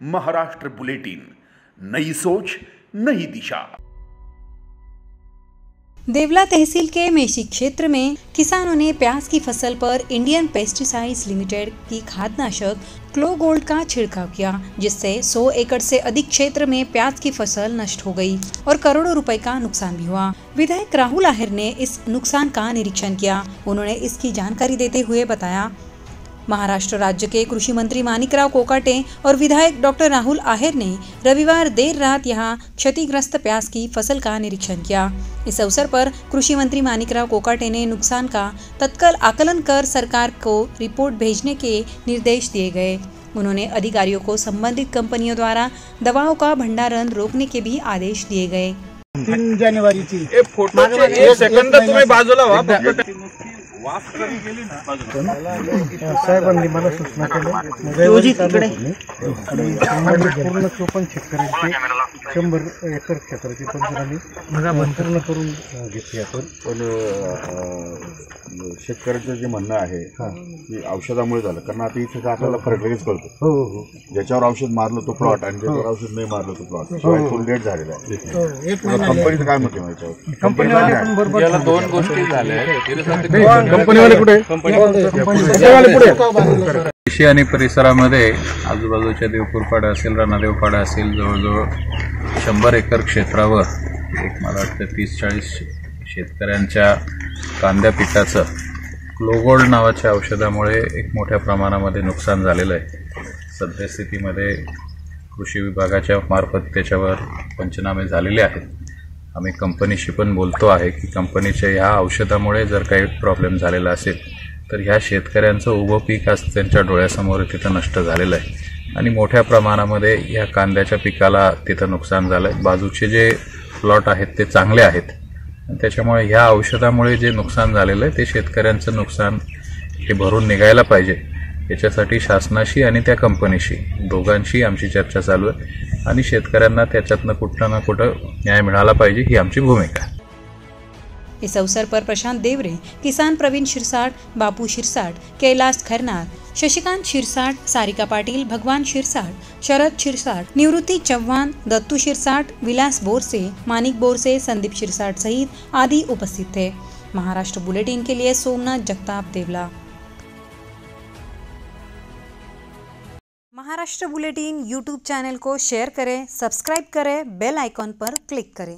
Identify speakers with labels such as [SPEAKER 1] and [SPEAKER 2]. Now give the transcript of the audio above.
[SPEAKER 1] Maharashtra bulletin, नई सोच नई दिशा।
[SPEAKER 2] देवला तहसील के मेशी क्षेत्र में किसानों ने प्याज की फसल पर इंडियन पेस्टिसाइड्स लिमिटेड की खादनाशक क्लो गोल्ड का छिड़काव किया, जिससे 100 एकड़ से अधिक क्षेत्र में प्याज की फसल नष्ट हो गई और करोड़ों रुपए का नुकसान भी हुआ। विधायक राहुल आहेर ने इस नुकसान का निरीक्षण किया। उन्होंने इसकी जानकारी देते हुए बताया, महाराष्ट्र राज्य के कृषि मंत्री माणिकराव कोकाटे और विधायक डॉक्टर राहुल आहेर ने रविवार देर रात यहां क्षतिग्रस्त प्याज की फसल का निरीक्षण किया। इस अवसर पर कृषि मंत्री माणिकराव कोकाटे ने नुकसान का तत्काल आकलन कर सरकार को रिपोर्ट भेजने के निर्देश दिए गए। उन्होंने अधिकारियों को संबंधित कंपनियों द्वारा दवाओं का भंडारण रोकने के भी आदेश दिए गए।
[SPEAKER 3] 3 जानेवारी साहेबांनी मला सूचना केली पूर्ण 54 शेतकऱ्यांचे 100 एकर क्षेत्राची पंचनामे पूर्ण करून घेतली आपण।
[SPEAKER 4] पण शेतकऱ्याचं जे म्हणणं आहे की औषधामुळे झालं, कारण आता इथे आपल्याला फरक लगेच कळतो। ज्याच्यावर औषध मारलं तो प्लॉट आणि ज्याच्यावर औषध नाही मारलं तो प्लॉट, शिवाय फुल डेट झालेला आहे। कंपनीचं काय म्हणते याच्यावर?
[SPEAKER 3] कंपनीवाले पण बरोबर
[SPEAKER 5] याला 2 गोष्टी झाल्या।
[SPEAKER 3] कंपनीवाले कुठे?
[SPEAKER 5] कृषी आणि परिसरामध्ये आजूबाजूच्या देवपूरपाडा असेल, राणादेवपाडा असेल, जवळजवळ 100 एकर क्षेत्रावर मला वाटतं 30-40 शेतकऱ्यांच्या कांद्या पिकाचं क्लोगोल्ड नावाच्या औषधामुळे एक मोठ्या प्रमाणामध्ये नुकसान झालेलं आहे। सद्यस्थितीमध्ये कृषी विभागाच्या मार्फत त्याच्यावर पंचनामे झालेले आहेत। आम्ही कंपनीशी पण बोलतो आहे की कंपनीच्या ह्या औषधामुळे जर काही प्रॉब्लेम झालेला असेल तर ह्या शेतकऱ्यांचं उभं पीक आज त्यांच्या डोळ्यासमोर तिथं नष्ट झालेलं आहे आणि मोठ्या प्रमाणामध्ये या कांद्याच्या पिकाला तिथं नुकसान झालं आहे। बाजूचे जे प्लॉट आहेत ते चांगले आहेत आणि त्याच्यामुळे ह्या औषधामुळे जे नुकसान झालेलं आहे ते शेतकऱ्यांचं नुकसान हे भरून निघायला पाहिजे। याच्यासाठी शासनाशी आणि त्या कंपनीशी दोघांशी आमची चर्चा चालू आहे आणि शेतकऱ्यांना त्याच्यातनं कुठं ना कुठं न्याय मिळाला पाहिजे ही आमची भूमिका आहे।
[SPEAKER 2] इस अवसर पर प्रशांत देवरे, किसान प्रवीण शिरसाट, बापू शिरसाट, कैलाश खरनार, शशिकांत शिरसाट, सारिका पाटिल, भगवान शिरसाट, शरद शिरसाट, निवृत्ति चौहान, दत्तू शिरसाट, विलास बोरसे, मानिक बोरसे, संदीप शिरसाट सहित आदि उपस्थित थे। महाराष्ट्र बुलेटिन के लिए सोमनाथ जगताप, देवला। महाराष्ट्र बुलेटिन यूट्यूब चैनल को शेयर करें, सब्सक्राइब करें, बेल आइकॉन पर क्लिक करें।